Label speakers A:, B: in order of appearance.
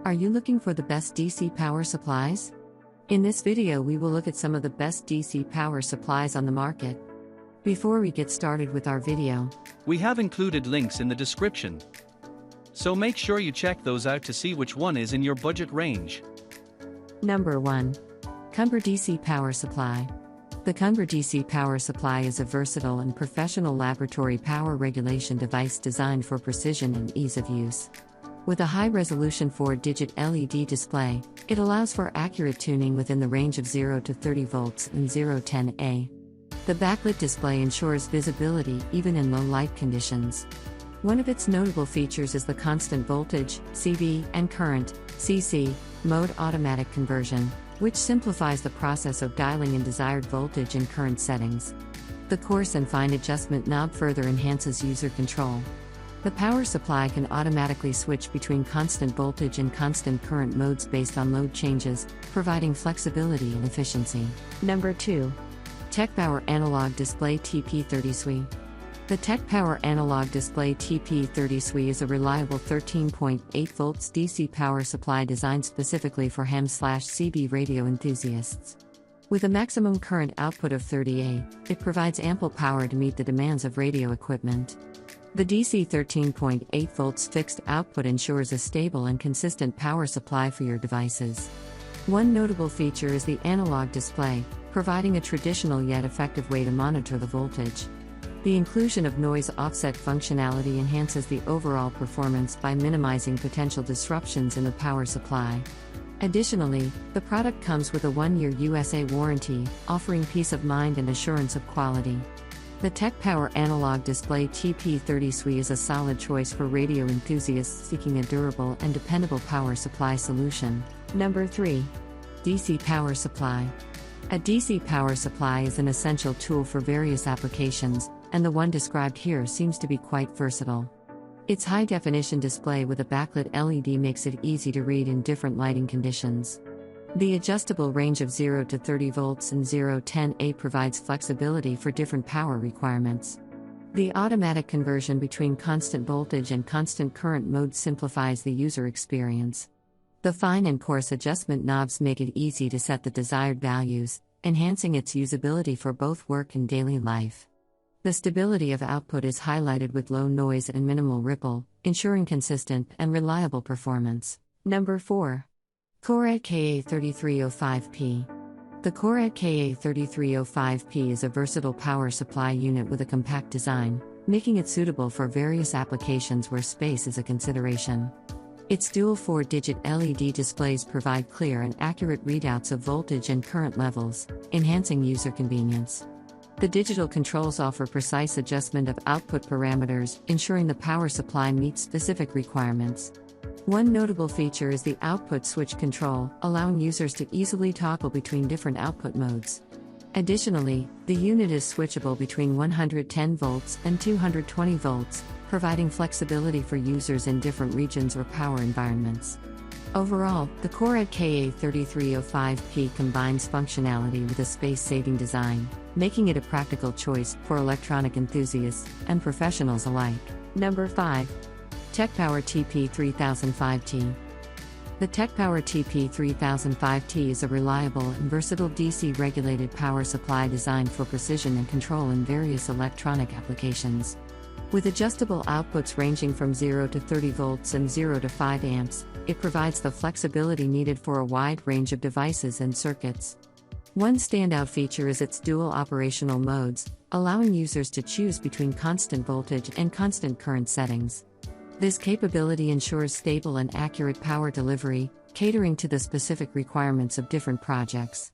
A: Are you looking for the best DC power supplies? In this video we will look at some of the best DC power supplies on the market. Before we get started with our video,
B: we have included links in the description, so make sure you check those out to see which one is in your budget range.
A: Number 1. Kungber DC Power Supply. The Kungber DC Power Supply is a versatile and professional laboratory power regulation device designed for precision and ease of use. With a high-resolution 4-digit LED display, it allows for accurate tuning within the range of 0 to 30 volts and 0-10A. The backlit display ensures visibility even in low light conditions. One of its notable features is the constant voltage, CV, and current, CC, mode automatic conversion, which simplifies the process of dialing in desired voltage and current settings. The coarse and fine adjustment knob further enhances user control. The power supply can automatically switch between constant voltage and constant current modes based on load changes, providing flexibility and efficiency. Number 2. Tekpower Analog Display TP3005T. The Tekpower Analog Display TP3005T is a reliable 13.8 volts DC power supply designed specifically for ham/CB radio enthusiasts. With a maximum current output of 30A, it provides ample power to meet the demands of radio equipment. The DC 13.8 volts fixed output ensures a stable and consistent power supply for your devices. One notable feature is the analog display, providing a traditional yet effective way to monitor the voltage. The inclusion of noise offset functionality enhances the overall performance by minimizing potential disruptions in the power supply. Additionally, the product comes with a 1-year USA warranty, offering peace of mind and assurance of quality. The Tekpower Analog Display TP3005T is a solid choice for radio enthusiasts seeking a durable and dependable power supply solution. Number 3. DC Power Supply. A DC power supply is an essential tool for various applications, and the one described here seems to be quite versatile. Its high-definition display with a backlit LED makes it easy to read in different lighting conditions. The adjustable range of 0 to 30 volts and 0-10A provides flexibility for different power requirements. The automatic conversion between constant voltage and constant current modes simplifies the user experience. The fine and coarse adjustment knobs make it easy to set the desired values, enhancing its usability for both work and daily life. The stability of output is highlighted with low noise and minimal ripple, ensuring consistent and reliable performance. Number 4. KORAD KA3305P. The KORAD KA3305P is a versatile power supply unit with a compact design, making it suitable for various applications where space is a consideration. Its dual 4-digit LED displays provide clear and accurate readouts of voltage and current levels, enhancing user convenience. The digital controls offer precise adjustment of output parameters, ensuring the power supply meets specific requirements. One notable feature is the output switch control, allowing users to easily toggle between different output modes. Additionally, the unit is switchable between 110 volts and 220 volts, providing flexibility for users in different regions or power environments. Overall, the KORAD KA3305P combines functionality with a space-saving design, making it a practical choice for electronic enthusiasts and professionals alike. Number 5. Tekpower TP3005T. The Tekpower TP3005T is a reliable and versatile DC-regulated power supply designed for precision and control in various electronic applications. With adjustable outputs ranging from 0 to 30 volts and 0 to 5 amps, it provides the flexibility needed for a wide range of devices and circuits. One standout feature is its dual operational modes, allowing users to choose between constant voltage and constant current settings. This capability ensures stable and accurate power delivery, catering to the specific requirements of different projects.